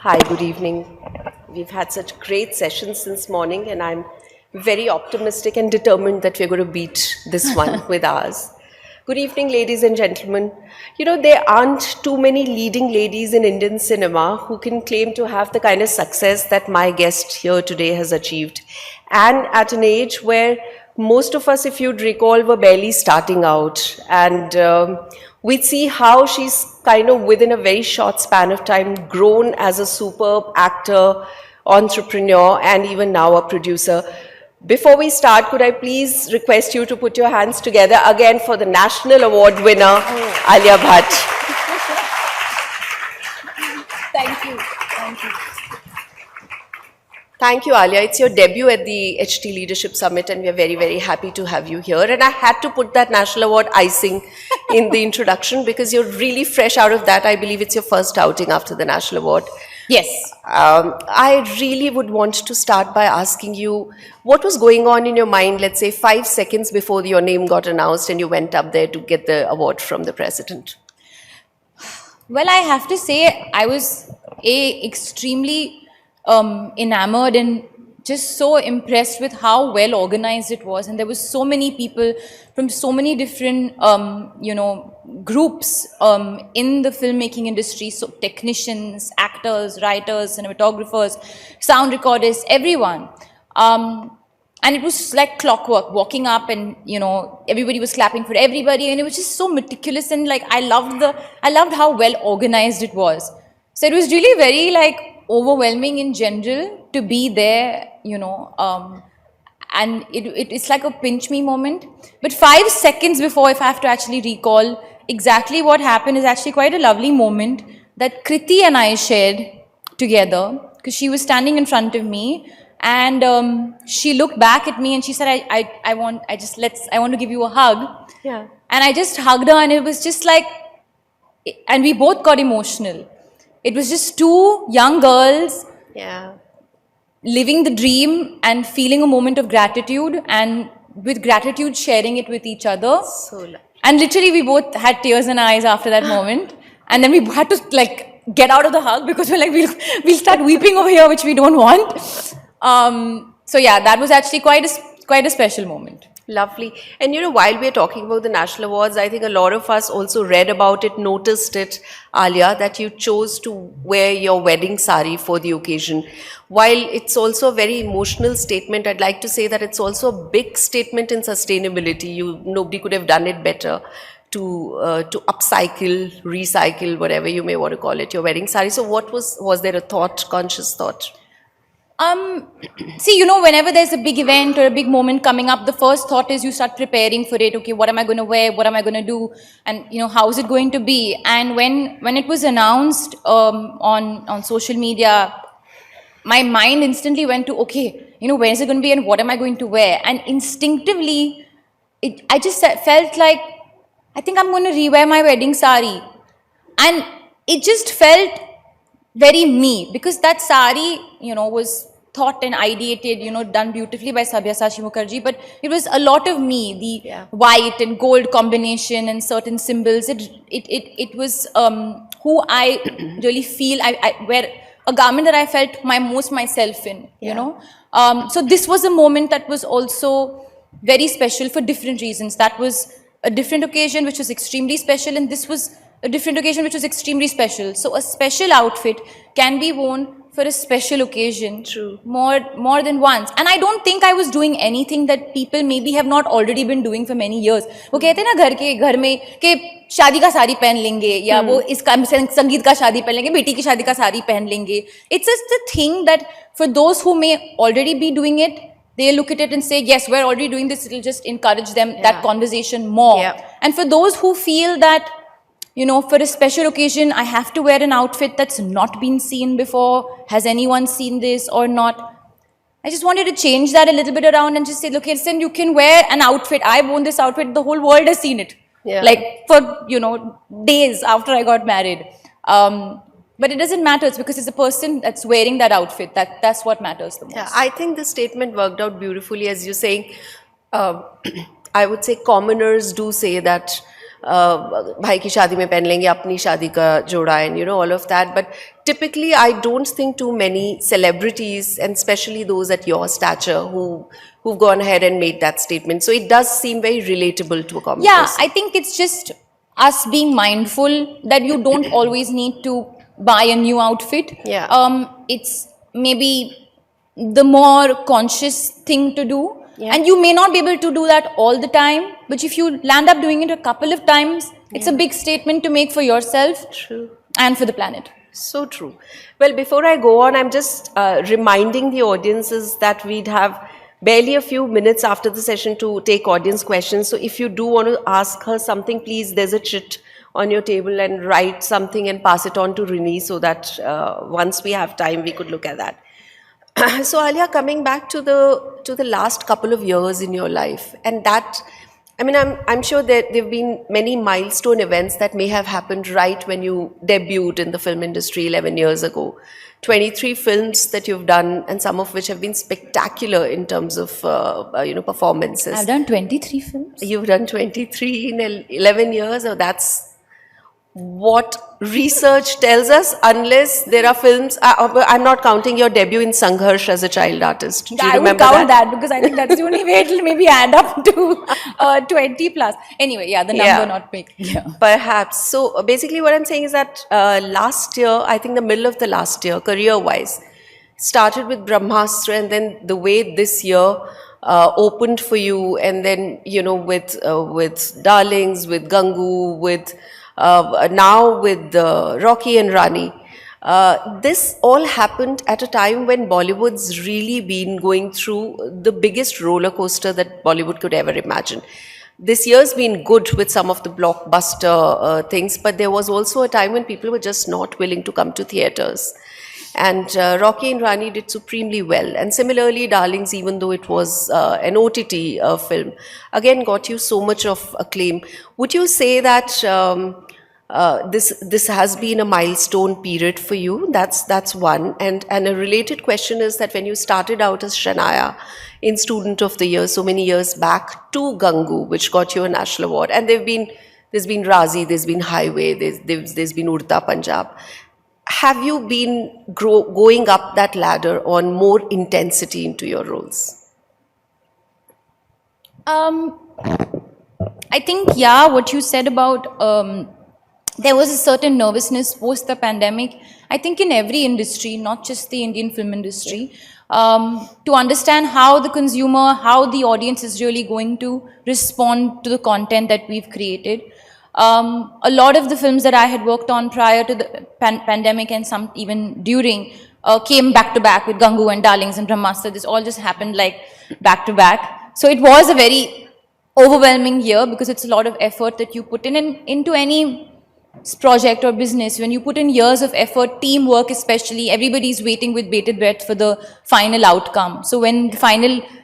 Hi, good evening. We've had such great sessions since morning, and I'm very optimistic and determined that we're going to beat this one with ours. Good evening, ladies and gentlemen. You know, there aren't too many leading ladies in Indian cinema who can claim to have the kind of success that my guest here today has achieved. And at an age where most of us, if you'd recall, were barely starting out. And we'd see how she's kind of within a very short span of time grown as a superb actor, entrepreneur, and even now a producer. Before we start, could I please request you to put your hands together again for the National Award winner, Alia Bhatt. Thank you. Thank you. Thank you, Alia. It's your debut at the HT Leadership Summit, and we're very, very happy to have you here. And I had to put that National Award icing in the introduction because you're really fresh out of that. I believe it's your first outing after the National Award. Yes. I really would want to start by asking you what was going on in your mind, let's say 5 seconds before your name got announced and you went up there to get the award from the president. Well, I have to say I was extremely enamored and just so impressed with how well organized it was, and there was so many people from so many different groups in the filmmaking industry, so technicians, actors, writers, cinematographers, sound recorders, everyone, and it was like clockwork, walking up and everybody was clapping for everybody, and it was just so meticulous, and like I loved how well organized it was. So it was really very like overwhelming in general to be there, and it's like a pinch me moment. But 5 seconds before, if I have to actually recall exactly what happened, is actually quite a lovely moment that Kriti and I shared together, because she was standing in front of me and she looked back at me and she said, I want to give you a hug. Yeah. And I just hugged her, and it was just like, and we both got emotional. It was just two young girls, Yeah. living the dream and feeling a moment of gratitude, and with gratitude sharing it with each other. So lovely. And literally we both had tears in our eyes after that moment, and then we had to like get out of the hug because we're like we'll start weeping over here, which we don't want. So yeah, that was actually quite a special moment. Lovely. And while we're talking about the National Awards, I think a lot of us also read about it, noticed it, Alia, that you chose to wear your wedding sari for the occasion. While it's also a very emotional statement, I'd like to say that it's also a big statement in sustainability. Nobody could have done it better to upcycle, recycle, whatever you may want to call it, your wedding sari. So what was there a thought, conscious thought? See, whenever there's a big event or a big moment coming up, the first thought is you start preparing for it. Okay, what am I going to wear? What am I going to do? And, how is it going to be? And when it was announced on social media, my mind instantly went to, okay, where is it going to be and what am I going to wear? And instinctively, I just felt like, I think I'm going to rewear my wedding sari. And it just felt very me, because that sari, was thought and ideated, done beautifully by Sabysachi Mukherjee, but it was a lot of me, the white and gold combination and certain symbols. It was who I really feel, I wear a garment that I felt most myself in, So this was a moment that was also very special for different reasons. That was a different occasion which was extremely special, and this was a different occasion which was extremely special. So a special outfit can be worn for a special occasion. True. More than once. And I don't think I was doing anything that people maybe have not already been doing for many years. वो कहते हैं ना घर में कि शादी का साड़ी पहन लेंगे, या वो इसका संगीत का शादी पहन लेंगे, बेटी की शादी का साड़ी पहन लेंगे. It's just the thing that for those who may already be doing it, they look at it and say, yes, we're already doing this. It'll just encourage them, that conversation more. Yeah. And for those who feel that, for a special occasion, I have to wear an outfit that's not been seen before. Has anyone seen this or not? I just wanted to change that a little bit around and just say, look, listen, you can wear an outfit. I've worn this outfit. The whole world has seen it. Yeah. Like for, days after I got married. But it doesn't matter. It's because it's the person that's wearing that outfit. That's what matters the most. Yeah, I think the statement worked out beautifully, as you're saying. I would say commoners do say that भाई की शादी में पहन लेंगे अपनी शादी का जोड़ा and all of that, but typically I don't think too many celebrities, and especially those at your stature, who've gone ahead and made that statement. So it does seem very relatable to a common Yeah, person. I think it's just us being mindful that you don't always need to buy a new outfit. Yeah. It's maybe the more conscious thing to do. Yeah. And you may not be able to do that all the time, but if you land up doing it a couple of times, it's a big statement to make for yourself True. and for the planet. So true. Well, before I go on, I'm just reminding the audiences that we'd have barely a few minutes after the session to take audience questions. So if you do want to ask her something, please, there's a chit on your table, and write something and pass it on to Rini, so that once we have time, we could look at that. So Alia, coming back to the last couple of years in your life, and that, I mean, I'm sure that there've been many milestone events that may have happened right when you debuted in the film industry 11 years ago. 23 films that you've done, and some of which have been spectacular in terms of performances. I've done 23 films. You've done 23 in 11 years. Oh, that's what research tells us, unless there are films. I'm not counting your debut in Sangharsh as a child artist. Do you I would remember count that because I think that's the only way it'll maybe add up to 20 plus. Anyway, yeah, the number not big. Yeah. Perhaps. So basically what I'm saying is that last year, I think the middle of the last year, career-wise, started with Brahmastra, and then the way this year opened for you, and then, with Darlings, with Gangu, with now with Rocky and Rani. This all happened at a time when Bollywood's really been going through the biggest roller coaster that Bollywood could ever imagine. This year's been good with some of the blockbuster things, but there was also a time when people were just not willing to come to theatres. And Rocky and Rani did supremely well. And similarly, Darlings, even though it was an OTT film, again got you so much of acclaim. Would you say that this has been a milestone period for you? That's one. And a related question is that when you started out as Shania in Student of the Year so many years back, to Gangu, which got you a national award, and there's been Razi, there's been Highway, there's been Urta Punjab. Have you been going up that ladder on more intensity into your roles? I think, yeah, what you said about there was a certain nervousness post the pandemic. I think in every industry, not just the Indian film industry, to understand how the consumer, how the audience is really going to respond to the content that we've created. A lot of the films that I had worked on prior to the pandemic, and some even during, came back to back with Gangu and Darlings and Brahmastra. This all just happened like back to back. So it was a very overwhelming year, because it's a lot of effort that you put in, and into any project or business. When you put in years of effort, teamwork especially, everybody's waiting with bated breath for the final outcome. So when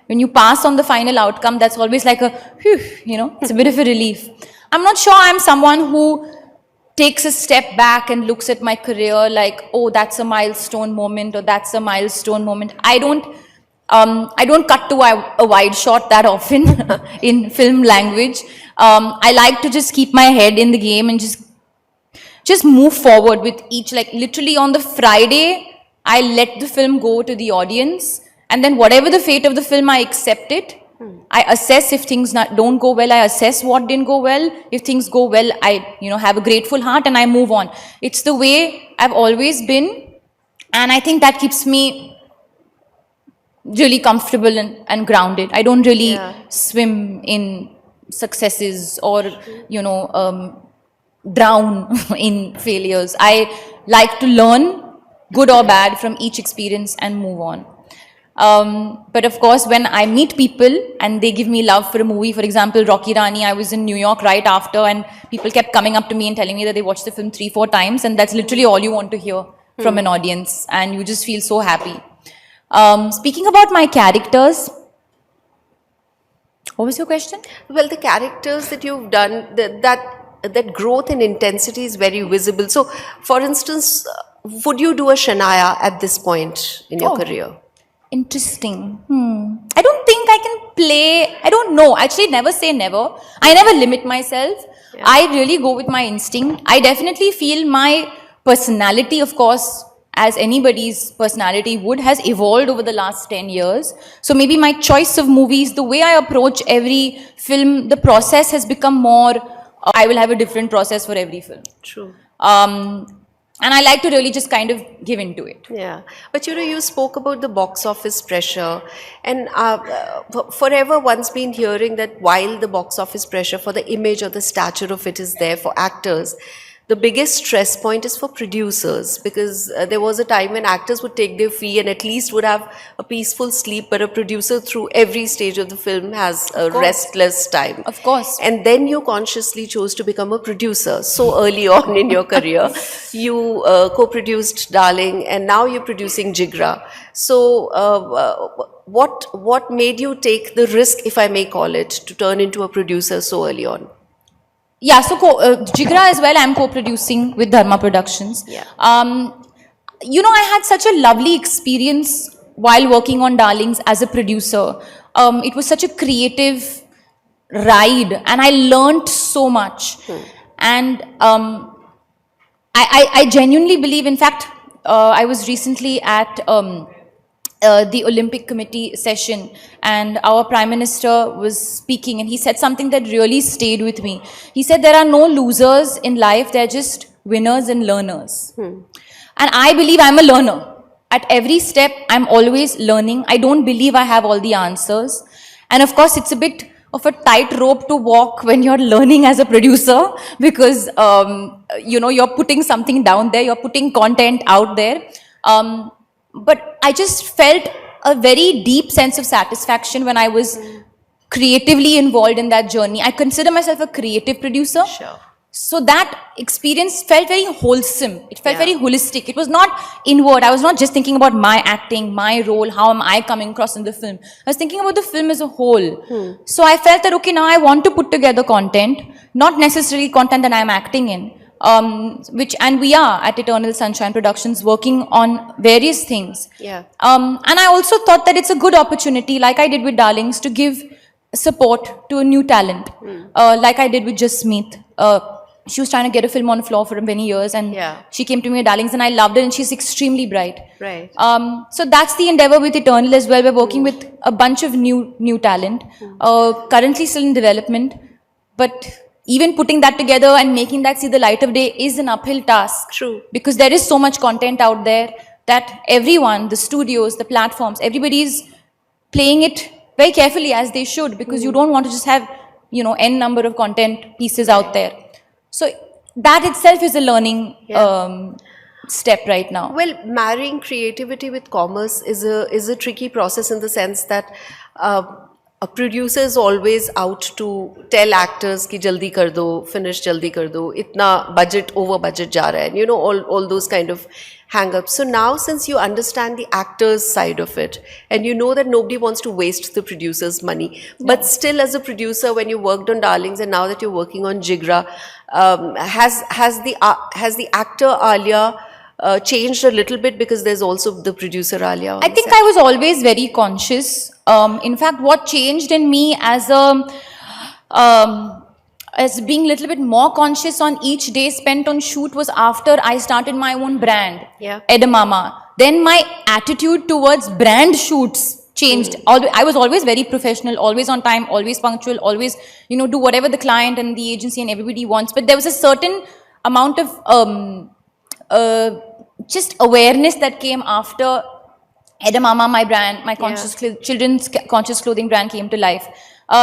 you pass on the final outcome, that's always like a whew, it's a bit of a relief. I'm not sure I'm someone who takes a step back and looks at my career like, oh, that's a milestone moment, or that's a milestone moment. I don't cut to a wide shot that often in film language. I like to just keep my head in the game and just move forward with each, like literally on the Friday, I let the film go to the audience, and then whatever the fate of the film, I accept it. I assess if things don't go well, I assess what didn't go well. If things go well, I have a grateful heart and I move on. It's the way I've always been, and I think that keeps me really comfortable and grounded. I don't really swim in successes or drown in failures. I like to learn, good or bad, from each experience and move on. But of course, when I meet people and they give me love for a movie, for example, Rocky Rani, I was in New York right after, and people kept coming up to me and telling me that they watched the film 3-4 times, and that's literally all you want to hear from an audience, and you just feel so happy. Speaking about my characters, what was your question? Well, the characters that you've done, that growth in intensity is very visible. So, for instance, would you do a Shania at this point in your career? Interesting. I don't think I can play. I don't know. Actually, never say never. I never limit myself. Yeah. I really go with my instinct. I definitely feel my personality, of course, as anybody's personality would, has evolved over the last 10 years. So maybe my choice of movies, the way I approach every film, the process has become more, I will have a different process for every film. True. And I like to really just kind of give into it. Yeah, but you spoke about the box office pressure, and forever one's been hearing that while the box office pressure for the image or the stature of it is there for actors, the biggest stress point is for producers, because there was a time when actors would take their fee and at least would have a peaceful sleep, but a producer through every stage of the film has a restless time. Of course. And then you consciously chose to become a producer so early on in your career. You co-produced Darling, and now you're producing Jigra. So what made you take the risk, if I may call it, to turn into a producer so early on? Yeah, so Jigra as well, I'm co-producing with Dharma Productions. Yeah. I had such a lovely experience while working on Darlings as a producer. It was such a creative ride, and I learned so much. And I genuinely believe, in fact, I was recently at the Olympic Committee session, and our Prime Minister was speaking, and he said something that really stayed with me. He said there are no losers in life, they're just winners and learners. And I believe I'm a learner. At every step, I'm always learning. I don't believe I have all the answers. And of course, it's a bit of a tightrope to walk when you're learning as a producer, because, you're putting something down there, you're putting content out there. But I just felt a very deep sense of satisfaction when I was creatively involved in that journey. I consider myself a creative producer. Sure. So that experience felt very wholesome. It felt very holistic. It was not inward. I was not just thinking about my acting, my role, how am I coming across in the film. I was thinking about the film as a whole. So I felt that, okay, now I want to put together content, not necessarily content that I'm acting in. And we are at Eternal Sunshine Productions working on various things. Yeah. And I also thought that it's a good opportunity, like I did with Darlings, to give support to a new talent, like I did with Jasmeet. She was trying to get a film on the floor for many years, and she came to me with Darlings, and I loved it, and she's extremely bright. Right. So that's the endeavor with Eternal as well. We're working with a bunch of new talent, currently still in development, but even putting that together and making that see the light of day is an uphill task. True. Because there is so much content out there that everyone, the studios, the platforms, everybody is playing it very carefully, as they should, because you don't want to just have, n number of content pieces out there. So that itself is a learning step right now. Well, marrying creativity with commerce is a tricky process, in the sense that a producer is always out to tell actors ki jaldi kar do, finish jaldi kar do, itna budget over budget ja raha hai, and all those kind of hang-ups. So now, since you understand the actor's side of it, and you know that nobody wants to waste the producer's money, but still as a producer, when you worked on Darlings and now that you're working on Jigra, has the actor Alia changed a little bit, because there's also the producer Alia on I think I was always very conscious. In fact, what changed in me as being a little bit more conscious on each day spent on shoot was after I started my own brand, Edamama. Then my attitude towards brand shoots changed. I was always very professional, always on time, always punctual, always, do whatever the client and the agency and everybody wants. But there was a certain amount of just awareness that came after Edamama, my brand, my children's conscious clothing brand, came to life.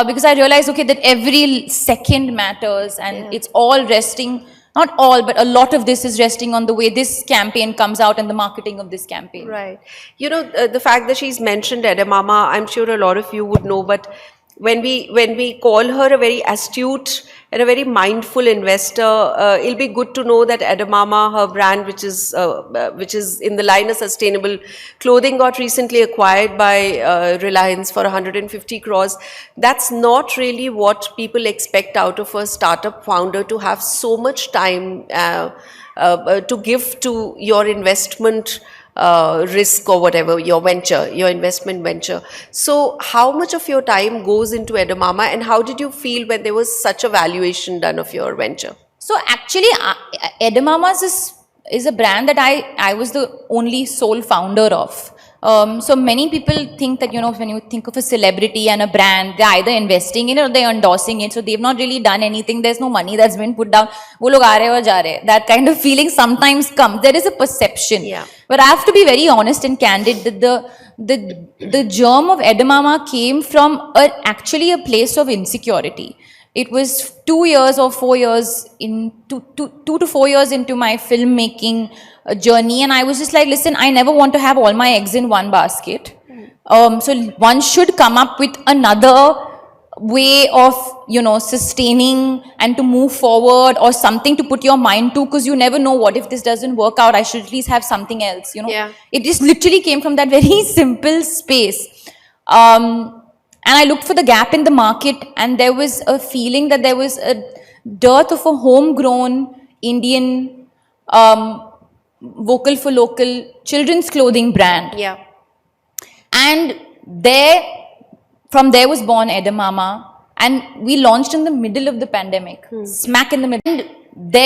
Because I realized, okay, that every second matters, and it's all resting, not all, but a lot of this is resting on the way this campaign comes out and the marketing of this campaign. Right. The fact that she's mentioned Edamama, I'm sure a lot of you would know, but when we call her a very astute and a very mindful investor, it'll be good to know that Edamama, her brand, which is in the line of sustainable clothing, got recently acquired by Reliance for 150 crores. That's not really what people expect out of a startup founder, to have so much time to give to your investment risk or whatever, your investment venture. So how much of your time goes into Edamama, and how did you feel when there was such a valuation done of your venture? So actually, Edamama's is a brand that I was the only sole founder of. So many people think that, when you think of a celebrity and a brand, they're either investing in it or they're endorsing it. So they've not really done anything. There's no money that's been put down. वो लोग आ रहे और जा रहे. That kind of feeling sometimes comes. There is a perception. Yeah. But I have to be very honest and candid that the germ of Edamama came from actually a place of insecurity. It was 2 years or 4 years two to 4 years into my filmmaking journey, and I was just like, listen, I never want to have all my eggs in one basket. So one should come up with another way of, sustaining and to move forward, or something to put your mind to, because you never know, what if this doesn't work out, I should at least have something else, Yeah. It just literally came from that very simple space. And I looked for the gap in the market, and there was a feeling that there was a dearth of a homegrown Indian vocal for local children's clothing brand. Yeah. And from there was born Edamama, and we launched in the middle of the pandemic, smack in the middle. And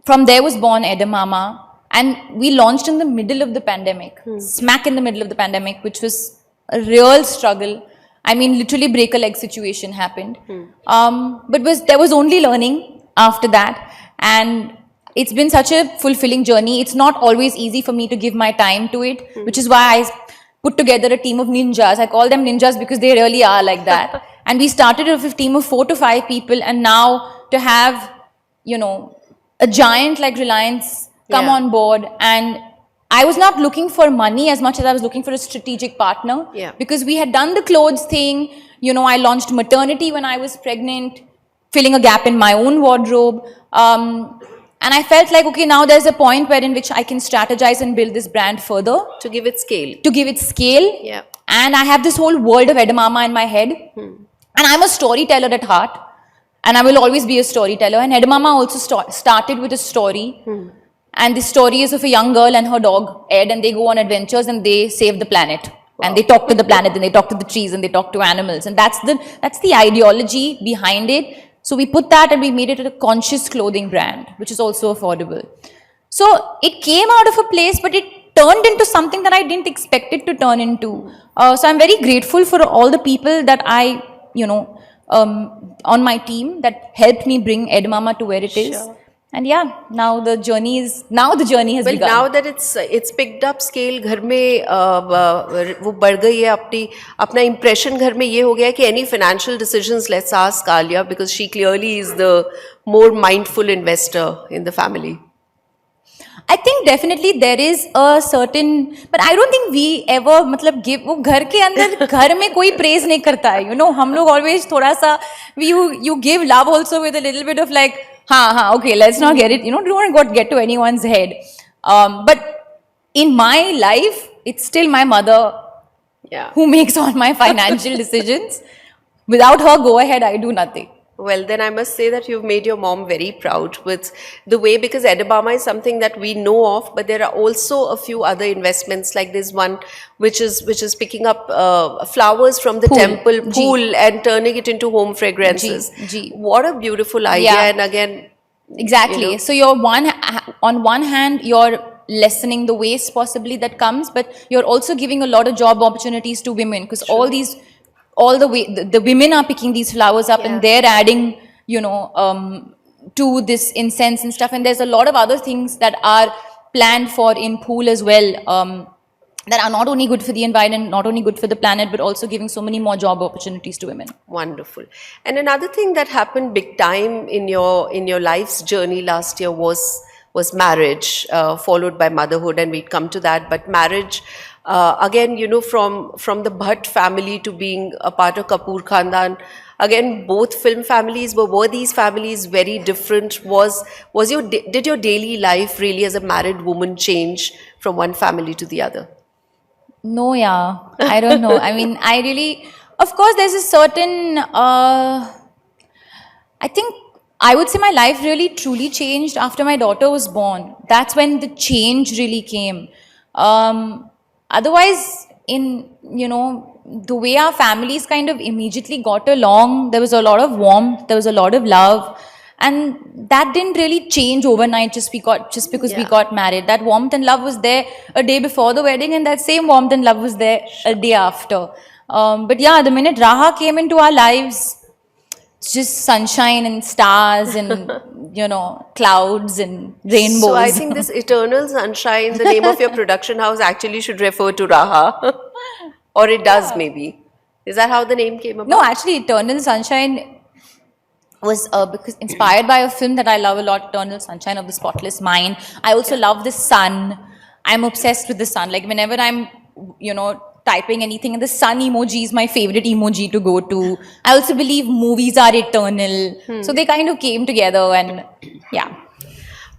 from there was born Edamama, and we launched in the middle of the pandemic, smack in the middle of the pandemic, which was a real struggle. I mean, literally break a leg situation happened. But there was only learning after that. And it's been such a fulfilling journey. It's not always easy for me to give my time to it, which is why I put together a team of ninjas. I call them ninjas because they really are like that. And we started with a team of 4 to 5 people. And now to have, a giant like Reliance come on board, and I was not looking for money as much as I was looking for a strategic partner. Yeah. Because we had done the clothes thing. I launched maternity when I was pregnant, filling a gap in my own wardrobe. And I felt like, okay, now there's a point in which I can strategize and build this brand further. To give it scale. Yeah. And I have this whole world of Edamama in my head. And I'm a storyteller at heart. And I will always be a storyteller. And Edamama also started with a story. And the story is of a young girl and her dog, Ed, and they go on adventures and they save the planet. Wow. And they talk to the planet, and they talk to the trees, and they talk to animals. And that's the ideology behind it. So we put that and we made it a conscious clothing brand, which is also affordable. So it came out of a place, but it turned into something that I didn't expect it to turn into. So I'm very grateful for all the people that I, on my team that helped me bring Edamama to where it is. Sure. And yeah, now the journey has begun. Now that it's picked up scale, घर में वो बढ़ गई है, अपना impression घर में ये हो गया है कि any financial decisions, let's ask Alia, because she clearly is the more mindful investor in the family. I think definitely there is a certain, but I don't think we ever give, वो घर के अंदर घर में कोई praise नहीं करता है, हम लोग always थोड़ा सा, you give love also with a little bit of like, okay, let's not get it, don't want to get to anyone's head. But in my life, it's still my mother who makes all my financial decisions. Without her go ahead, I do nothing. Well, then I must say that you've made your mom very proud with the way, because Edamama is something that we know of, but there are also a few other investments, like this one which is picking up flowers from the temple pool and turning it into home fragrances. What a beautiful idea. And again, exactly. So you're on one hand, you're lessening the waste possibly that comes, but you're also giving a lot of job opportunities to women, because all the women are picking these flowers up and they're adding, to this incense and stuff. And there's a lot of other things that are planned for in pool as well, that are not only good for the environment, not only good for the planet, but also giving so many more job opportunities to women. Wonderful. And another thing that happened big time in your life's journey last year was marriage, followed by motherhood, and we'd come to that. But marriage, again, from the Bhatt family to being a part of Kapoor Khandan, again, both film families, were these families very different? Did your daily life really as a married woman change from one family to the other? No, I don't know. I mean, of course, there's a certain, I think, I would say my life really truly changed after my daughter was born. That's when the change really came. Otherwise, the way our families kind of immediately got along, there was a lot of warmth, there was a lot of love. And that didn't really change overnight just because we got married. That warmth and love was there a day before the wedding, and that same warmth and love was there a day after. But yeah, the minute Raha came into our lives, it's just sunshine and stars and clouds and rainbows. So I think this Eternal Sunshine, the name of your production house, actually should refer to Raha. Or it does maybe. Is that how the name came about? No, actually, Eternal Sunshine was because inspired by a film that I love a lot, Eternal Sunshine of the Spotless Mind. I also love the sun. I'm obsessed with the sun. Like whenever I'm, typing anything, and the sun emoji is my favorite emoji to go to. I also believe movies are eternal. So they kind of came together, and yeah.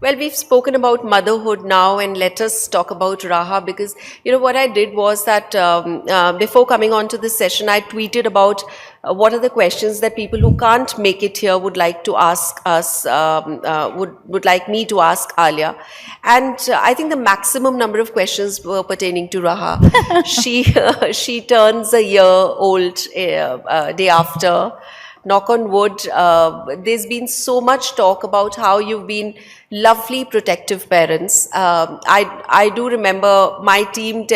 Well, we've spoken about motherhood now, and let us talk about Raha, because what I did was that before coming on to this session, I tweeted about what are the questions that people who can't make it here would like to ask us, would like me to ask Alia. And I think the maximum number of questions were pertaining to Raha. She turns a year old day after. Knock on wood, there's been so much talk about how you've been lovely protective parents. I do remember my team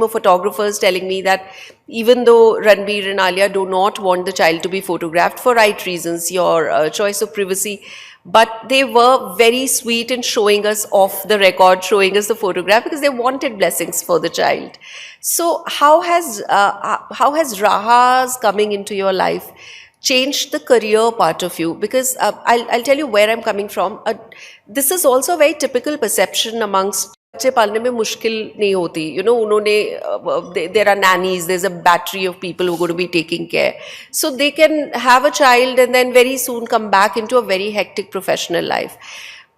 of photographers telling me that even though Ranbir and Alia do not want the child to be photographed for right reasons, your choice of privacy, but they were very sweet in showing us off the record, showing us the photograph, because they wanted blessings for the child. So how has Raha's coming into your life changed the career part of you? Because I'll tell you where I'm coming from. This is also a very typical perception amongst बच्चे पालने में मुश्किल नहीं होती. There are nannies, there's a battery of people who are going to be taking care. So they can have a child and then very soon come back into a very hectic professional life.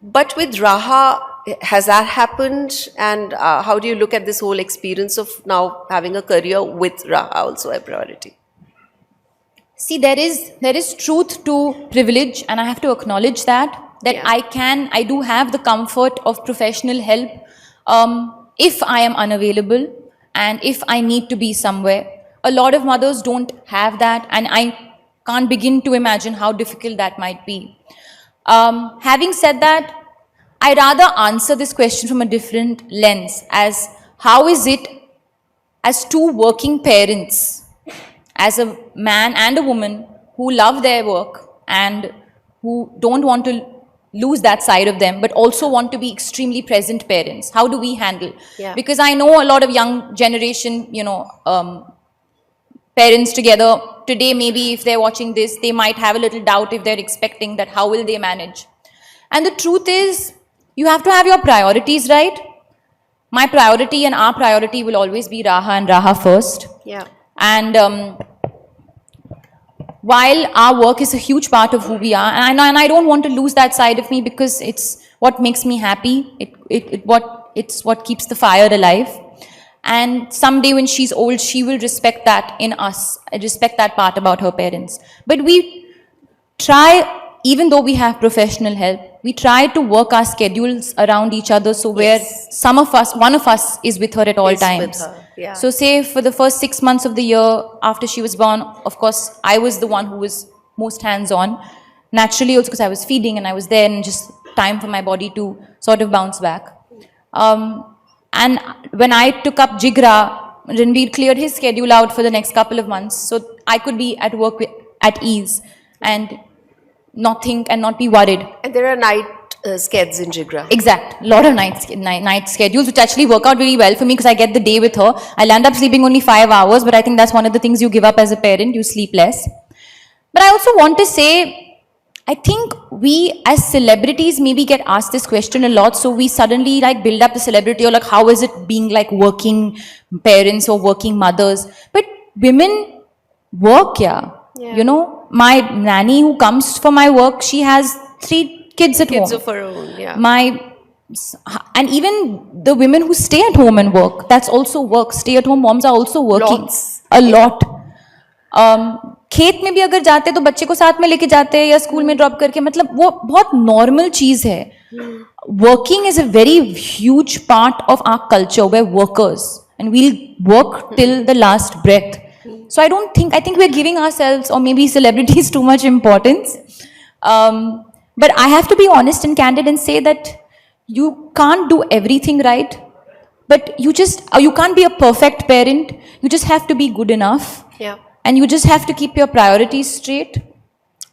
But with Raha, has that happened? And how do you look at this whole experience of now having a career with Raha also a priority? See, there is truth to privilege, and I have to acknowledge that I do have the comfort of professional help if I am unavailable and if I need to be somewhere. A lot of mothers don't have that, and I can't begin to imagine how difficult that might be. Having said that, I rather answer this question from a different lens, as how is it as two working parents, as a man and a woman who love their work and who don't want to lose that side of them, but also want to be extremely present parents. How do we handle? Yeah. Because I know a lot of young generation, parents together today, maybe if they're watching this, they might have a little doubt if they're expecting that, how will they manage? And the truth is, you have to have your priorities right. My priority and our priority will always be Raha and Raha first. Yeah. And while our work is a huge part of who we are, and I don't want to lose that side of me, because it's what makes me happy. It's what keeps the fire alive. And someday when she's old, she will respect that in us, respect that part about her parents. But we try, even though we have professional help, we try to work our schedules around each other, so where one of us is with her at all times. With her, yeah. So say for the first 6 months of the year after she was born, of course, I was the one who was most hands-on. Naturally also because I was feeding and I was there, and just time for my body to sort of bounce back. And when I took up Jigra, Ranbir cleared his schedule out for the next couple of months, so I could be at work at ease and not think and not be worried. And there are night skeds in Jigra. Exact. A lot of night schedules, which actually work out really well for me because I get the day with her. I'll end up sleeping only 5 hours, but I think that's one of the things you give up as a parent, you sleep less. But I also want to say, I think we as celebrities maybe get asked this question a lot, so we suddenly build up the celebrity, or how is it being working parents or working mothers? But women work, yeah. My nanny who comes for my work, she has 3 kids at home. Kids of her own, yeah. And even the women who stay at home and work, that's also work. Stay-at-home moms are also working. Lots. A lot. खेत में भी अगर जाते तो बच्चे को साथ में लेके जाते हैं या स्कूल में ड्रॉप करके, मतलब वो बहुत नॉर्मल चीज है. Working is a very huge part of our culture. We're workers and we'll work till the last breath. So I think we're giving ourselves, or maybe celebrities, too much importance. But I have to be honest and candid and say that you can't do everything right, but you can't be a perfect parent. You just have to be good enough. Yeah. And you just have to keep your priorities straight.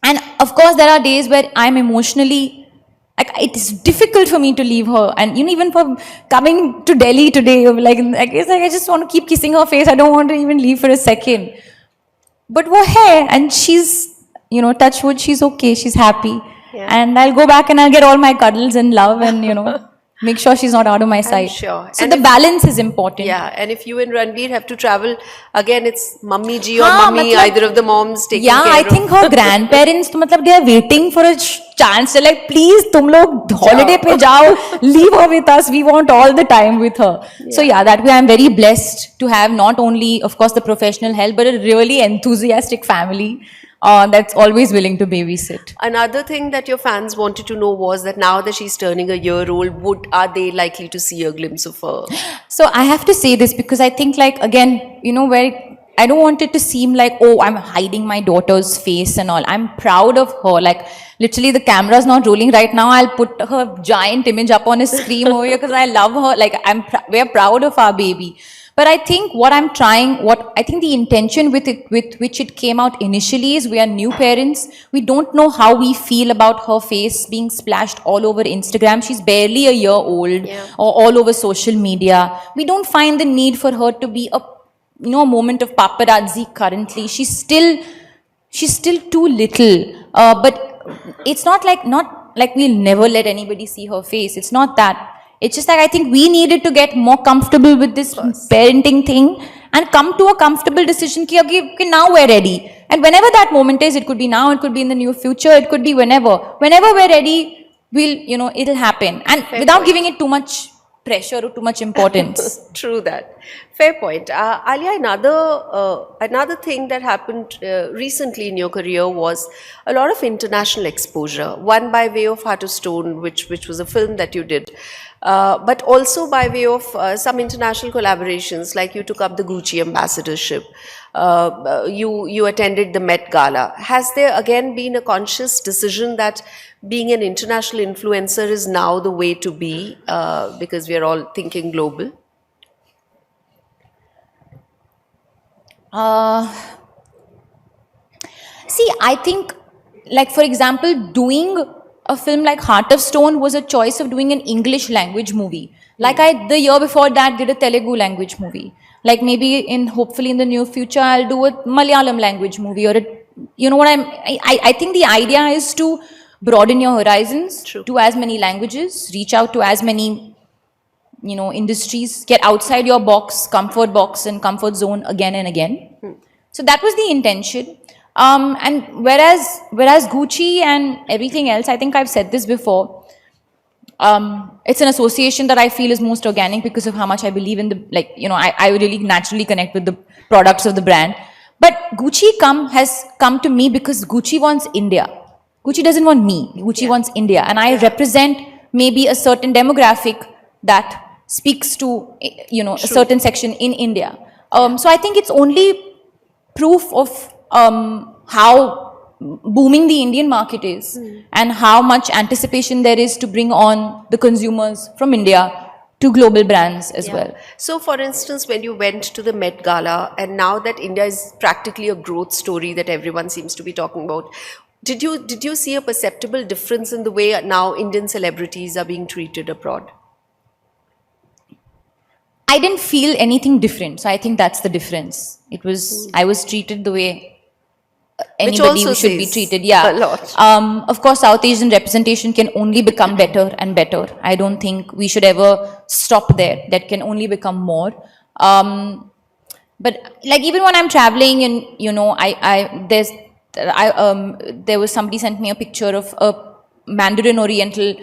And of course, there are days where I'm emotionally, like, it is difficult for me to leave her. And even for coming to Delhi today, I guess I just want to keep kissing her face. I don't want to even leave for a second. But we're here, and she's, touch wood, she's okay, she's happy. Yeah. And I'll go back and I'll get all my cuddles and love and, make sure she's not out of my sight. Sure. So the balance is important. Yeah, and if you and Ranveer have to travel, again, it's mummy ji or Haan, mummy, either of the moms taking yeah, care I think her grandparents, they are waiting for a chance. They're like, please, tum log holiday pe jao, leave her with us. We want all the time with her. Yeah. So yeah, that way I'm very blessed to have not only, of course, the professional help, but a really enthusiastic family. That's always willing to babysit. Another thing that your fans wanted to know was that now that she's turning a year old, are they likely to see a glimpse of her? So I have to say this because I think, again, where I don't want it to seem like, oh, I'm hiding my daughter's face and all. I'm proud of her. Literally, the camera's not rolling right now. I'll put her giant image up on a screen over here because I love her. We're proud of our baby. But I think the intention with which it came out initially is we are new parents. We don't know how we feel about her face being splashed all over Instagram. She's barely a year old, or all over social media. We don't find the need for her to be a moment of paparazzi currently. She's still too little. But it's not like we'll never let anybody see her face. It's not that. It's just I think we needed to get more comfortable with this parenting thing and come to a comfortable decision ki, okay, now we're ready. And whenever that moment is, it could be now, it could be in the near future, it could be whenever. Whenever we're ready, it'll happen. And without giving it too much pressure or too much importance. True that. Fair point. Alia, another thing that happened recently in your career was a lot of international exposure. One by way of Heart of Stone, which was a film that you did. But also by way of some international collaborations, like you took up the Gucci ambassadorship, you attended the Met Gala. Has there again been a conscious decision that being an international influencer is now the way to be, because we are all thinking global? See, I think, for example, doing a film like Heart of Stone was a choice of doing an English language movie. The year before that, did a Telugu language movie. Hopefully in the near future, I'll do a Malayalam language movie or I think the idea is to broaden your horizons, do as many languages, reach out to as many, industries, get outside your comfort box and comfort zone again and again. So that was the intention. And whereas Gucci and everything else, I think I've said this before, it's an association that I feel is most organic because of how much I believe in I really naturally connect with the products of the brand. But Gucci has come to me because Gucci wants India. Gucci doesn't want me. Gucci wants India. And I represent maybe a certain demographic that speaks to, a certain section in India. So I think it's only proof of how booming the Indian market is and how much anticipation there is to bring on the consumers from India to global brands as well. So for instance, when you went to the Met Gala, and now that India is practically a growth story that everyone seems to be talking about, did you see a perceptible difference in the way now Indian celebrities are being treated abroad? I didn't feel anything different. So I think that's the difference. I was treated the way anybody should be treated. Yeah. A lot. Of course, South Asian representation can only become better and better. I don't think we should ever stop there. That can only become more. But even when I'm traveling and, there was somebody sent me a picture of a Mandarin Oriental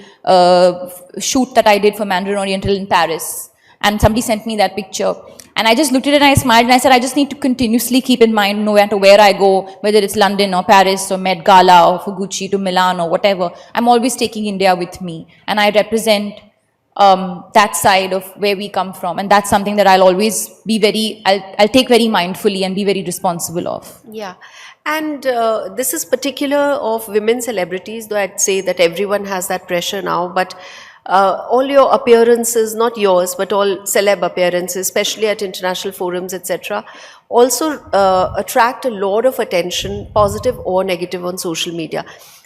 shoot that I did for Mandarin Oriental in Paris. And somebody sent me that picture. And I just looked at it and I smiled and I said, I just need to continuously keep in mind no matter where I go, whether it's London or Paris or Met Gala or for Gucci to Milan or whatever, I'm always taking India with me. And I represent that side of where we come from, and that's something that I'll always be I'll take very mindfully and be very responsible of. Yeah. And this is particular of women celebrities, though I'd say that everyone has that pressure now. But all your appearances, not yours, but all celeb appearances, especially at international forums, etc., also attract a lot of attention, positive or negative, on social media.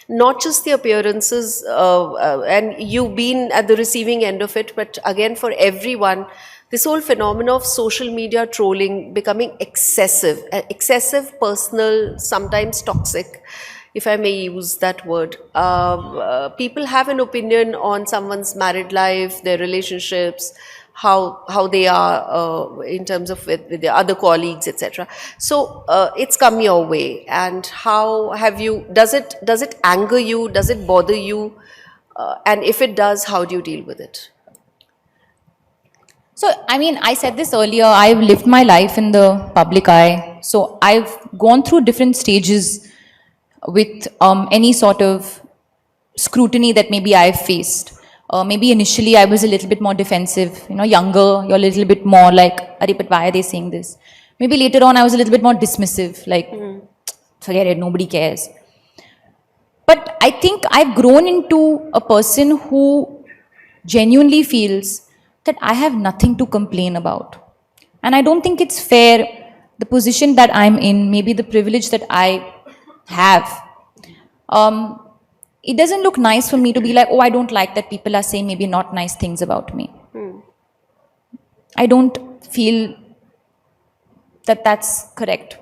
Not just the appearances, and you've been at the receiving end of it, but again, for everyone, this whole phenomenon of social media trolling becoming excessive, personal, sometimes toxic, if I may use that word. People have an opinion on someone's married life, their relationships, how they are in terms of with their other colleagues, etc. So it's come your way, and how have you? Does it anger you? Does it bother you? And if it does, how do you deal with it? So, I mean, I said this earlier, I've lived my life in the public eye. So, I've gone through different stages with any sort of scrutiny that maybe I've faced. Maybe initially I was a little bit more defensive, younger, you're a little bit more like, Arey, but why are they saying this? Maybe later on I was a little bit more dismissive, like, forget it, nobody cares. But I think I've grown into a person who genuinely feels that I have nothing to complain about. And I don't think it's fair, the position that I'm in, maybe the privilege that I have. It doesn't look nice for me to be like, oh, I don't like that people are saying maybe not nice things about me. I don't feel that that's correct.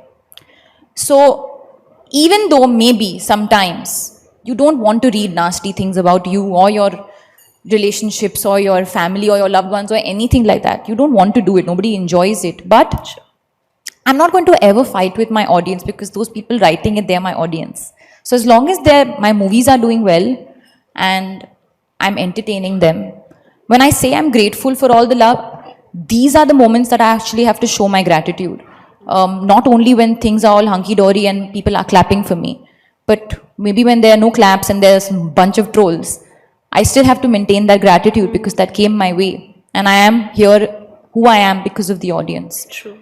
So even though maybe sometimes you don't want to read nasty things about you or your relationships or your family or your loved ones or anything like that, you don't want to do it, nobody enjoys it, but I'm not going to ever fight with my audience, because those people writing it, they're my audience. So as long as my movies are doing well and I'm entertaining them, when I say I'm grateful for all the love, these are the moments that I actually have to show my gratitude. Not only when things are all hunky-dory and people are clapping for me, but maybe when there are no claps and there's a bunch of trolls, I still have to maintain that gratitude, because that came my way. And I am here who I am because of the audience. True.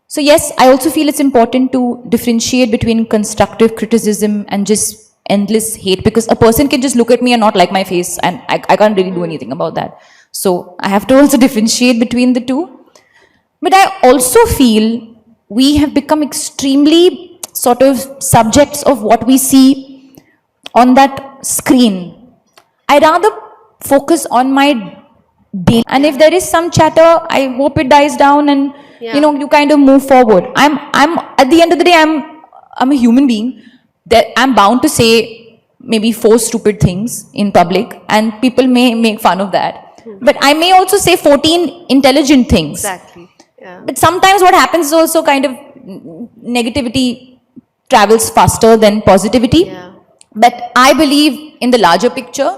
So yes, I also feel it's important to differentiate between constructive criticism and just endless hate, because a person can just look at me and not like my face, and I can't really do anything about that. So I have to also differentiate between the two. But I also feel we have become extremely sort of subjects of what we see on that screen. I rather focus on my day, and if there is some chatter, I hope it dies down and you kind of move forward. I'm at the end of the day, I'm a human being. That I'm bound to say maybe 4 stupid things in public, and people may make fun of that. But I may also say 14 intelligent things. Exactly. Yeah. But sometimes what happens is also kind of negativity travels faster than positivity. Yeah. But I believe in the larger picture.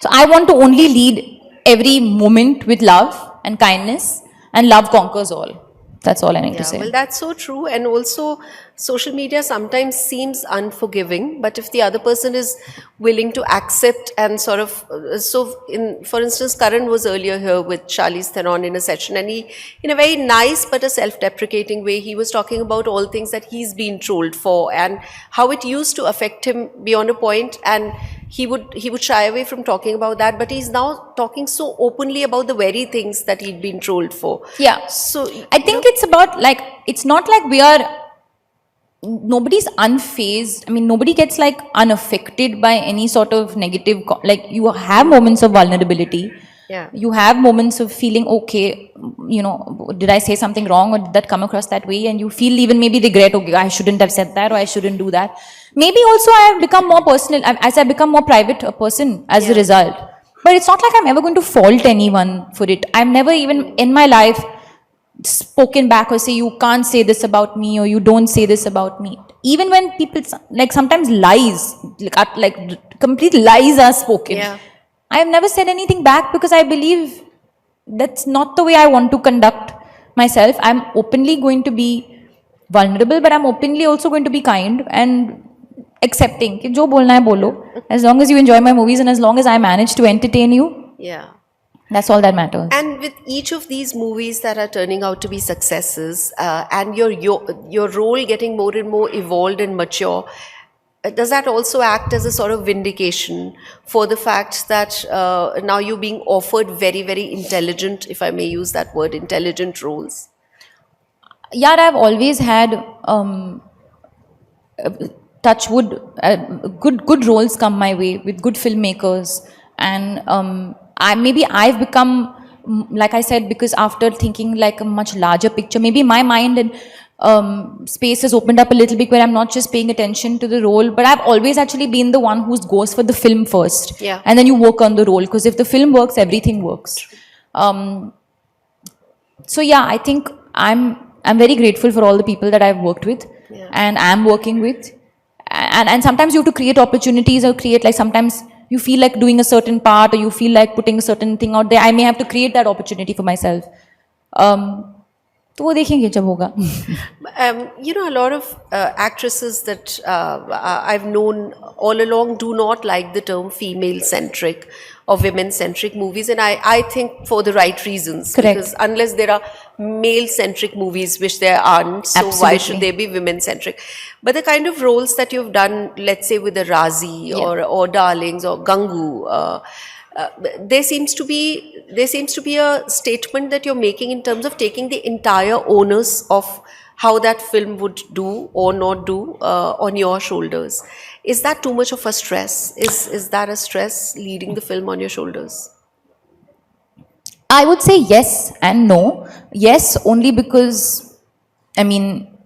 So I want to only lead every moment with love and kindness, and love conquers all. That's all I need to say. Well, that's so true. And also, social media sometimes seems unforgiving, but if the other person is willing to accept and sort of, for instance, Karan was earlier here with Charlize Theron in a session, and he, in a very nice but a self-deprecating way, he was talking about all things that he's been trolled for and how it used to affect him beyond a point, and he would shy away from talking about that, but he's now talking so openly about the very things that he'd been trolled for. Yeah. So I think it's about like, it's not like nobody's unfazed. I mean, nobody gets like unaffected by any sort of negative, like you have moments of vulnerability. Yeah. You have moments of feeling, okay, did I say something wrong, or did that come across that way? And you feel even maybe regret, okay, I shouldn't have said that, or I shouldn't do that. Maybe also I have become more personal, as I become more private a person as a result. But it's not like I'm ever going to fault anyone for it. I've never even in my life spoken back or say, you can't say this about me, or you don't say this about me. Even when people, like sometimes lies, like complete lies are spoken. Yeah. I have never said anything back, because I believe that's not the way I want to conduct myself. I'm openly going to be vulnerable, but I'm openly also going to be kind and accepting. Jo bolna hai bolo. As long as you enjoy my movies and as long as I manage to entertain you, That's all that matters. And with each of these movies that are turning out to be successes, and your role getting more and more evolved and mature, does that also act as a sort of vindication for the fact that now you're being offered very, very intelligent, if I may use that word, intelligent roles? Yeah, I've always had touch wood, good roles come my way with good filmmakers, and I've become, like I said, because after thinking like a much larger picture, maybe my mind and space has opened up a little bit where I'm not just paying attention to the role, but I've always actually been the one who goes for the film first, and then you work on the role, because if the film works, everything works. So yeah, I think I'm very grateful for all the people that I've worked with and I'm working with. And sometimes you have to create opportunities, or create, like, sometimes you feel like doing a certain part, or you feel like putting a certain thing out there. I may have to create that opportunity for myself. तो वो देखेंगे जब होगा. A lot of actresses that I've known all along do not like the term female-centric or women-centric movies, and I think for the right reasons. Correct. Because unless there are male-centric movies, which there aren't, so why should they be women-centric? But the kind of roles that you've done, let's say with the Razi or Darlings or Gangu, there seems to be a statement that you're making in terms of taking the entire onus of how that film would do or not do on your shoulders. Is that too much of a stress? Is that a stress, leading the film on your shoulders? I would say yes and no. Yes, only because, I mean,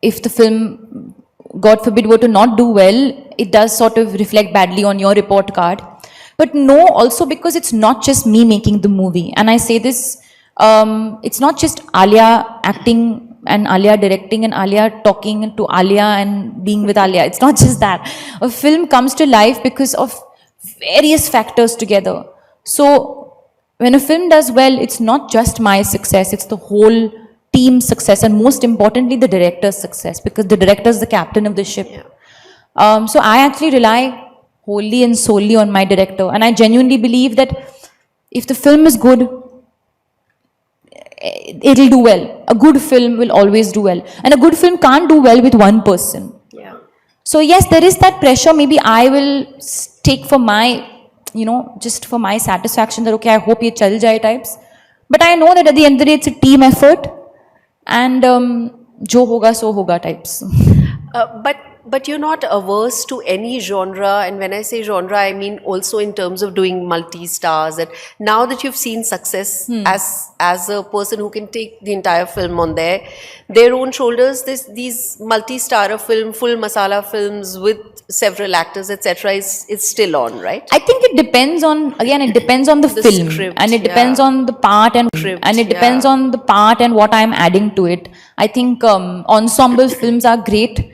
if the film, God forbid, were to not do well, it does sort of reflect badly on your report card. But no, also because it's not just me making the movie. And I say this, it's not just Alia acting and Alia directing and Alia talking to Alia and being with Alia. It's not just that. A film comes to life because of various factors together. So when a film does well, it's not just my success, it's the whole team's success, and most importantly, the director's success, because the director is the captain of the ship. So I actually rely wholly and solely on my director, and I genuinely believe that if the film is good, it'll do well. A good film will always do well, and a good film can't do well with one person. So yes, there is that pressure. Maybe I will take for my, just for my satisfaction, that okay, I hope ye chal jaye types. But I know that at the end of the day, it's a team effort, and jo hoga so hoga types. But you're not averse to any genre, and when I say genre, I mean also in terms of doing multi-stars. That now that you've seen success as a person who can take the entire film on their own shoulders, these multi-star film, full masala films with several actors, etc., is still on, right? I think it depends on, again, it depends on the film, script, and it depends on the part, and it depends on the part and what I'm adding to it. I think ensemble films are great.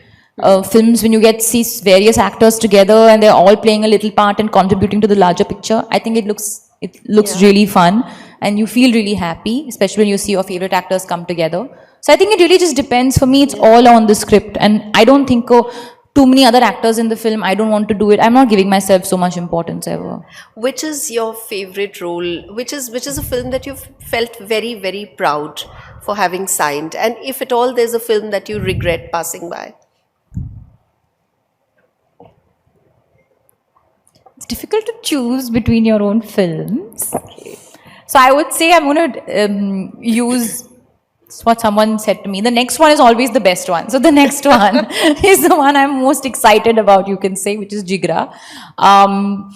Films when you see various actors together and they're all playing a little part and contributing to the larger picture. I think it looks really fun, and you feel really happy, especially when you see your favorite actors come together. So I think it really just depends. For me, it's all on the script, and I don't think too many other actors in the film, I don't want to do it. I'm not giving myself so much importance ever. Which is your favorite role? Which is a film that you've felt very, very proud for having signed? And if at all there's a film that you regret passing by? It's difficult to choose between your own films. So I would say I'm going to use what someone said to me. The next one is always the best one. So the next one is the one I'm most excited about, you can say, which is Jigra. I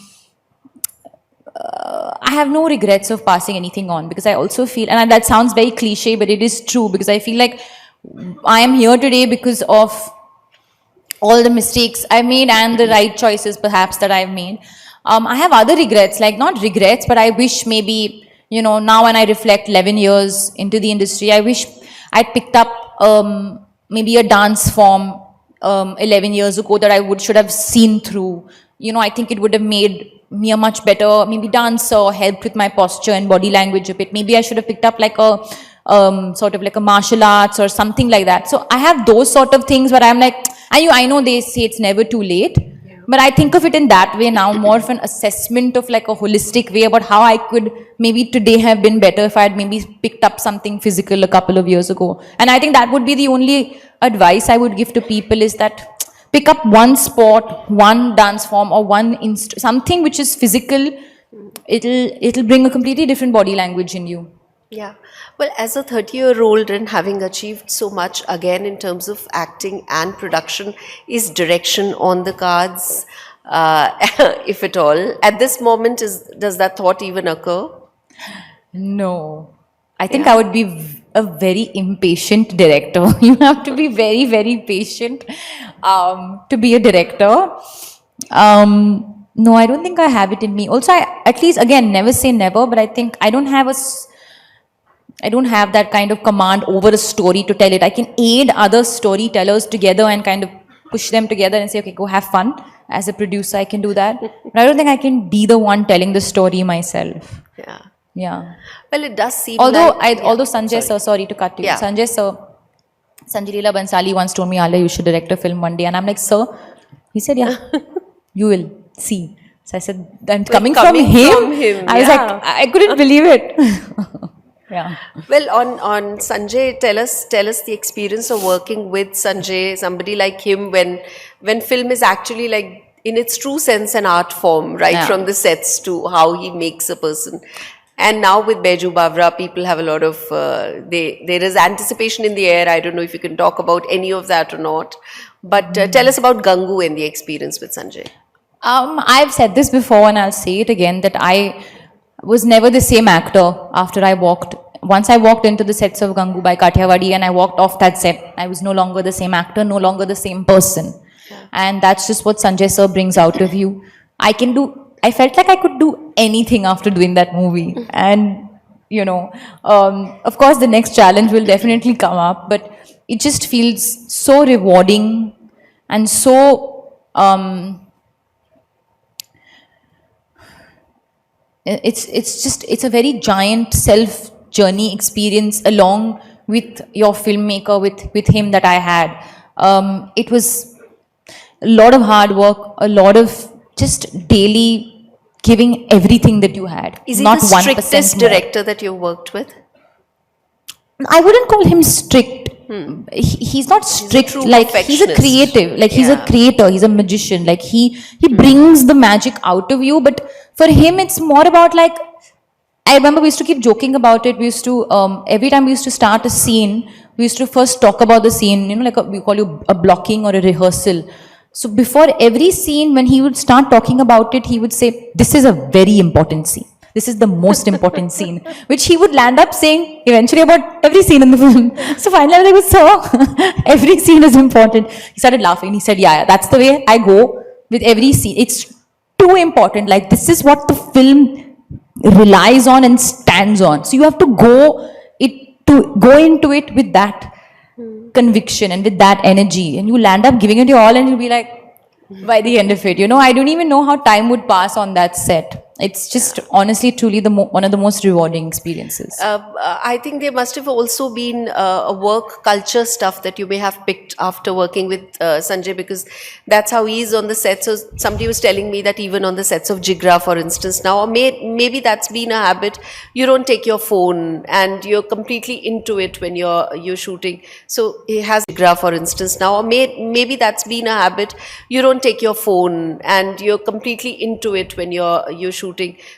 have no regrets of passing anything on, because I also feel, and that sounds very cliche, but it is true, because I feel like I am here today because of all the mistakes I made and the right choices perhaps that I've made. I have other regrets, like not regrets, but I wish maybe, now when I reflect 11 years into the industry, I wish I'd picked up maybe a dance form 11 years ago that I should have seen through. I think it would have made me a much better maybe dancer, helped with my posture and body language a bit. Maybe I should have picked up like a sort of like a martial arts or something like that. So I have those sort of things where I'm like, I know they say it's never too late, But I think of it in that way now, more of an assessment of like a holistic way about how I could maybe today have been better if I had maybe picked up something physical a couple of years ago. And I think that would be the only advice I would give to people, is that pick up one sport, one dance form, or something which is physical. It'll bring a completely different body language in you. Yeah. Well, as a 30-year-old and having achieved so much, again, in terms of acting and production, is direction on the cards, if at all? At this moment, does that thought even occur? No. I think I would be a very impatient director. You have to be very, very patient to be a director. No, I don't think I have it in me. Also, at least, again, never say never, but I think I don't have that kind of command over a story to tell it. I can aid other storytellers together and kind of push them together and say, okay, go have fun. As a producer, I can do that. But I don't think I can be the one telling the story myself. Yeah. Yeah. Well, it does seem although like... although Sanjay sir, sorry to cut you. Yeah. Sanjay sir, Sanjay Leela Bansali once told me, Alia, you should direct a film one day. And I'm like, sir? He said, yeah, you will see. So I said, then coming from him, I was like, I couldn't believe it. Yeah. Well, on Sanjay, tell us the experience of working with Sanjay, somebody like him, when film is actually like in its true sense an art form, right? From the sets to how he makes a person. And now with Baiju Bawra, people have a lot of, there is anticipation in the air. I don't know if you can talk about any of that or not. But tell us about Gangu and the experience with Sanjay. I've said this before and I'll say it again, that I was never the same actor after once I walked into the sets of Gangu by Kathiawadi and I walked off that set, I was no longer the same actor, no longer the same person. Yeah. And that's just what Sanjay sir brings out of you. I felt like I could do anything after doing that movie. And, of course the next challenge will definitely come up, but it just feels so rewarding and so, it's a very giant self journey experience along with your filmmaker, with him that I had. It was a lot of hard work, a lot of just daily giving everything that you had. Is he not the strictest director that you worked with? I wouldn't call him strict. He's not strict, he's a creative, he's a creator, he's a magician, he brings the magic out of you. But for him it's more about I remember we used to keep joking about it. We used to every time we used to start a scene, we used to first talk about the scene, we call it a blocking or a rehearsal. So before every scene, when he would start talking about it, he would say, this is a very important scene. This is the most important scene, which he would land up saying eventually about every scene in the film. So finally I was like, so every scene is important. He started laughing. He said, yeah, that's the way I go with every scene. It's too important. This is what the film relies on and stands on. So you have to go into it with that conviction and with that energy. And you land up giving it your all and you'll be like, by the end of it, I don't even know how time would pass on that set. It's just honestly, truly one of the most rewarding experiences. I think there must have also been a work culture stuff that you may have picked after working with Sanjay, because that's how he is on the set. So somebody was telling me that even on the sets of Jigra, for instance, now, or maybe that's been a habit. You don't take your phone and you're completely into it when you're shooting. So he has Jigra, for instance, now, or maybe that's been a habit. You don't take your phone and you're completely into it when you're shooting.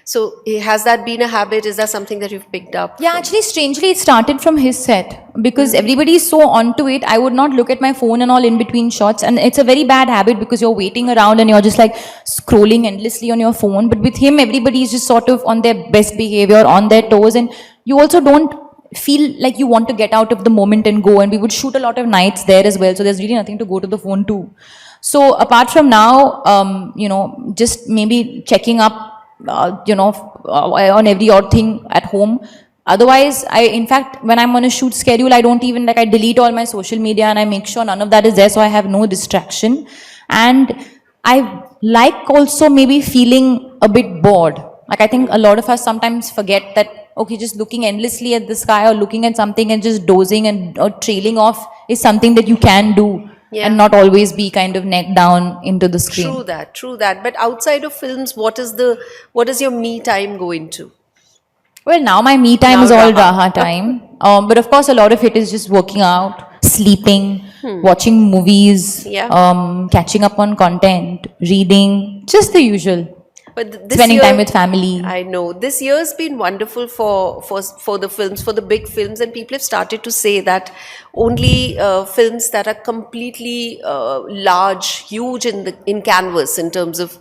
So has that been a habit? Is that something that you've picked up? Yeah, actually, strangely, it started from his set, because everybody is so onto it. I would not look at my phone and all in between shots, and it's a very bad habit because you're waiting around and you're just scrolling endlessly on your phone. But with him, everybody is just sort of on their best behavior, on their toes, and you also don't feel like you want to get out of the moment and go. And we would shoot a lot of nights there as well, so there's really nothing to go to the phone to. So apart from now, just maybe checking up on every odd thing at home. Otherwise, in fact, when I'm on a shoot schedule, I don't even, I delete all my social media and I make sure none of that is there, so I have no distraction. And I also maybe feeling a bit bored. I think a lot of us sometimes forget that, okay, just looking endlessly at the sky or looking at something and just dozing or trailing off is something that you can do. Yeah. and not always be kind of neck down into the screen. True that. But outside of films, what is your me time go into? Well, now my me time Now is all Raha. Raha time. But of course, a lot of it is just working out, sleeping, watching movies, Yeah. catching up on content, reading, just the usual. But this Spending year, time with family. I know this year's been wonderful for the films, for the big films, and people have started to say that only films that are completely large, huge in canvas in terms of.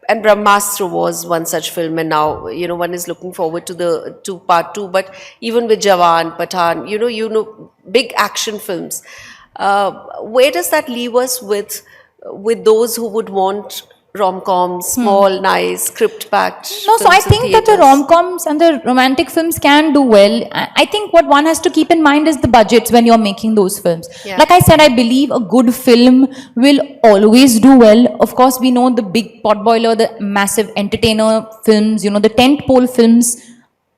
And Brahmastra was one such film, and now one is looking forward to part two. But even with Jawan, Pathan, big action films. Where does that leave us with those who would want rom-coms, small, nice, script-packed No, so I films in think that the theatres? rom-coms and the romantic films can do well. I think what one has to keep in mind is the budgets when you're making those films. Yeah. Like I said, I believe a good film will always do well. Of course, we know the big potboiler, the massive entertainer films, the tentpole films,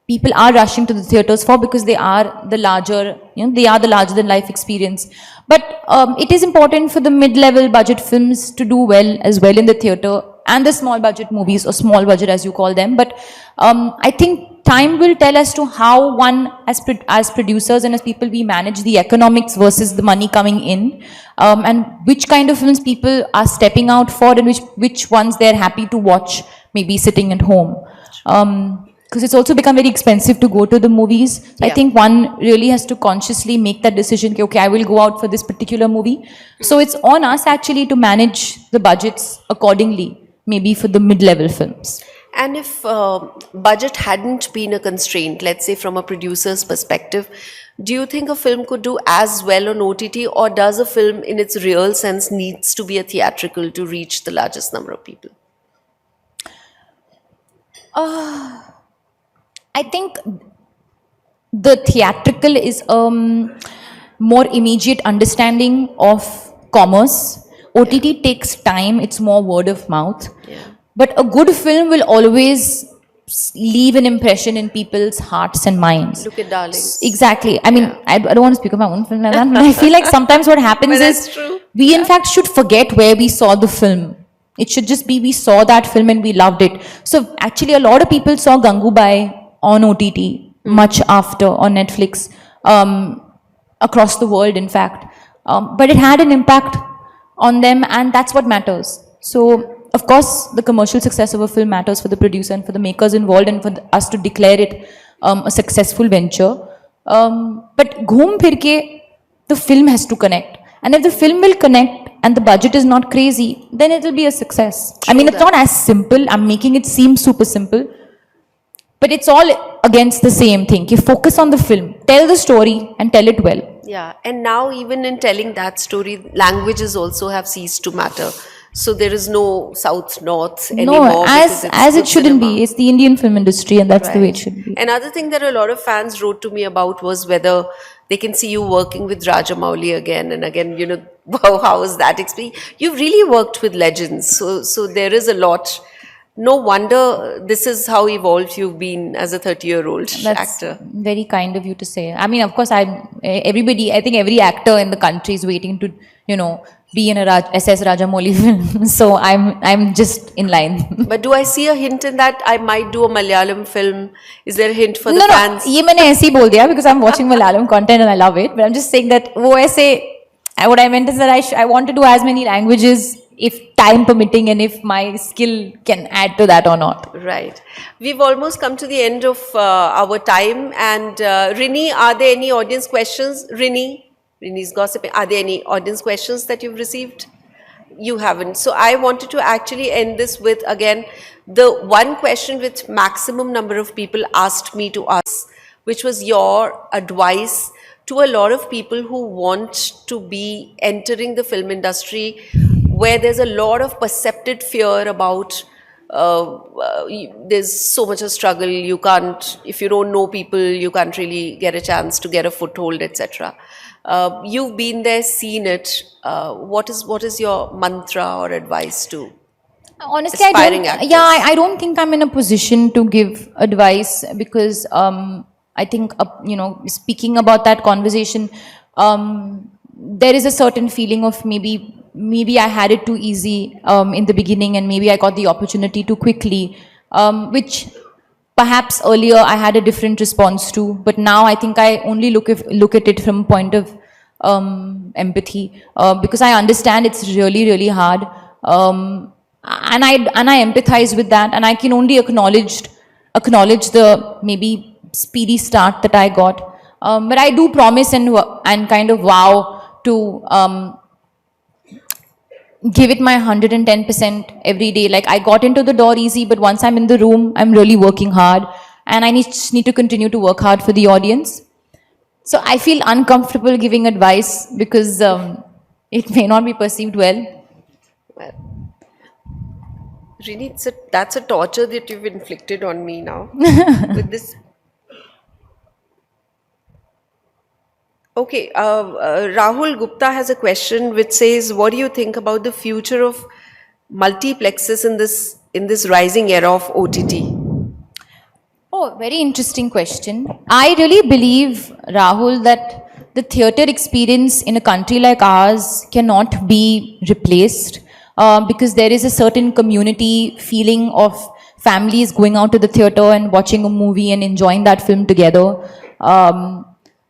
people are rushing to the theaters for because they are the larger, they are the larger than life experience. But it is important for the mid-level budget films to do well as well in the theater, and the small budget movies, or small budget as you call them. But I think time will tell as to how one, as producers and as people, we manage the economics versus the money coming in, and which kind of films people are stepping out for, and which ones they're happy to watch, maybe sitting at home. Because it's also become very expensive to go to the movies. So I Yeah. think one really has to consciously make that decision, okay, I will go out for this particular movie. So it's on us actually to manage the budgets accordingly, maybe for the mid-level films. And if budget hadn't been a constraint, let's say from a producer's perspective, do you think a film could do as well on OTT, or does a film in its real sense needs to be a theatrical to reach the largest number of people? I think the theatrical is more immediate understanding of commerce. OTT takes time, it's more word of mouth. Yeah. But a good film will always leave an impression in people's hearts and minds. Look at Darlings. Exactly. I mean, I don't want to speak of my own film like that, but I feel like sometimes what happens But that's is true. we in fact should forget where we saw the film. It should just be we saw that film and we loved it. So actually a lot of people saw Gangubai on OTT much after, on Netflix, across the world in fact. But it had an impact on them, and that's what matters. So of course the commercial success of a film matters for the producer and for the makers involved, and for us to declare it a successful venture. But ghoom phir ke, the film has to connect. And if the film will connect and the budget is not crazy, then it will be a success. I mean, it's not as simple. I'm making it seem super simple. But it's all against the same thing. You focus on the film, tell the story and tell it well. Yeah, and now even in telling that story, languages also have ceased to matter. So there is no South North anymore. No, because as it's it shouldn't cinema. be. It's the Indian film industry, and that's the way it Right. should be. Another thing that a lot of fans wrote to me about was whether they can see you working with Rajamouli again and again. Wow, how was that experience? You've really worked with legends, so there is a lot. No wonder this is how evolved you've been as a 30-year-old That's actor. very kind of you to say. I mean, of course, I think every actor in the country is waiting to, be in a SS Rajamouli film. So I'm just in line. But do I see a hint in that I might do a Malayalam film? Is there a hint for the No, fans? ये मैंने ऐसे ही बोल दिया because I'm watching Malayalam content and I love it. But I'm just saying that वो ऐसे, what I meant is that I want to do as many languages if time permitting and if my skill can add to that or not. Right. We've almost come to the end of our time. And Rini, are there any audience questions? Rini's gossiping. Are there any audience questions that you've received? You haven't. So I wanted to actually end this with, again, the one question which maximum number of people asked me to ask, which was your advice to a lot of people who want to be entering the film industry, where there's a lot of percepted fear about there's so much of struggle, you can't, if you don't know people, you can't really get a chance to get a foothold, etc. You've been there, seen it. What is your mantra or advice to Honestly, aspiring actors? I don't think I'm in a position to give advice because I think, speaking about that conversation, there is a certain feeling of maybe I had it too easy in the beginning, and maybe I got the opportunity too quickly, which perhaps earlier I had a different response to, but now I think I only look at it from a point of empathy, because I understand it's really, really hard, and I empathize with that, and I can only acknowledge the maybe speedy start that I got, but I do promise and kind of vow to give it my 110% every day. Like, I got into the door easy, but once I'm in the room, I'm really working hard, and I just need to continue to work hard for the audience. So I feel uncomfortable giving advice because it may not be perceived well. Well, really, that's a torture that you've inflicted on me now with this. Okay, Rahul Gupta has a question which says, "What do you think about the future of multiplexes in this rising era of OTT?" Oh, very interesting question. I really believe, Rahul, that the theatre experience in a country like ours cannot be replaced, because there is a certain community feeling of families going out to the theatre and watching a movie and enjoying that film together.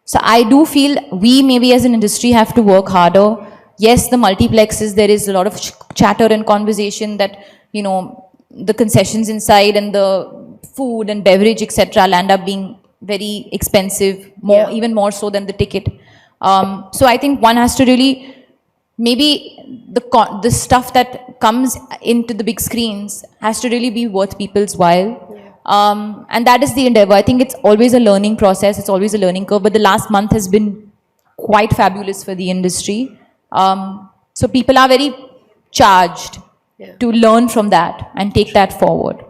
So I do feel we maybe as an industry have to work harder. Yes, the multiplexes, there is a lot of chatter and conversation that, the concessions inside and the food and beverage, etc., will end up being very expensive, even more so than the ticket. So I think one has to really, maybe the stuff that comes into the big screens has to really be worth people's while. And that is the endeavor. I think it's always a learning process. It's always a learning curve. But the last month has been quite fabulous for the industry. So people are very charged to learn from that and take that forward.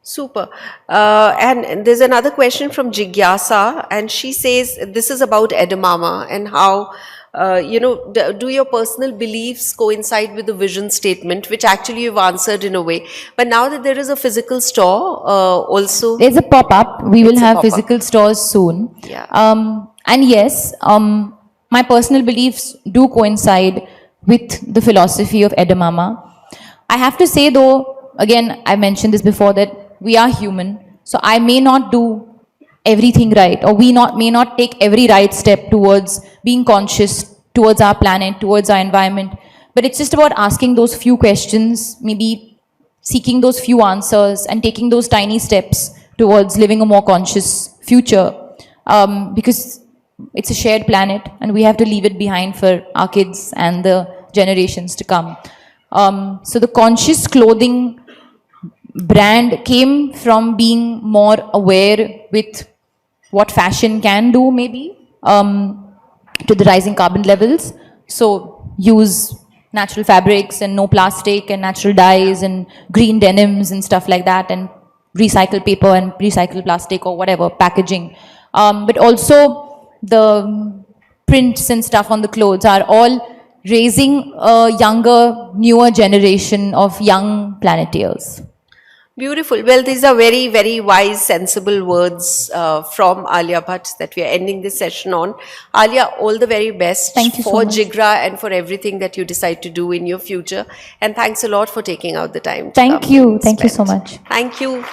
Super. And there's another question from Jigyasa, and she says this is about Edamama and how, do your personal beliefs coincide with the vision statement, which actually you've answered in a way. But now that there is a physical store, also. There's a pop-up. We will have physical stores soon. Yeah. And yes, my personal beliefs do coincide with the philosophy of Edamama. I have to say though, again, I mentioned this before, that we are human. So I may not do everything right, or may not take every right step towards being conscious towards our planet, towards our environment. But it's just about asking those few questions, maybe seeking those few answers and taking those tiny steps towards living a more conscious future. Because it's a shared planet and we have to leave it behind for our kids and the generations to come. So the conscious clothing brand came from being more aware with what fashion can do, maybe, to the rising carbon levels. So use natural fabrics and no plastic and natural dyes and green denims and stuff like that, and recycle paper and recycle plastic or whatever, packaging. But also the prints and stuff on the clothes are all raising a younger, newer generation of young planeteers. Beautiful. Well, these are very, very wise, sensible words from Alia Bhatt that we are ending this session on. Alia, all the very best for Jigra and for everything that you decide to do in your future. And thanks a lot for taking out the time. Thank you. Thank you so much. Thank you.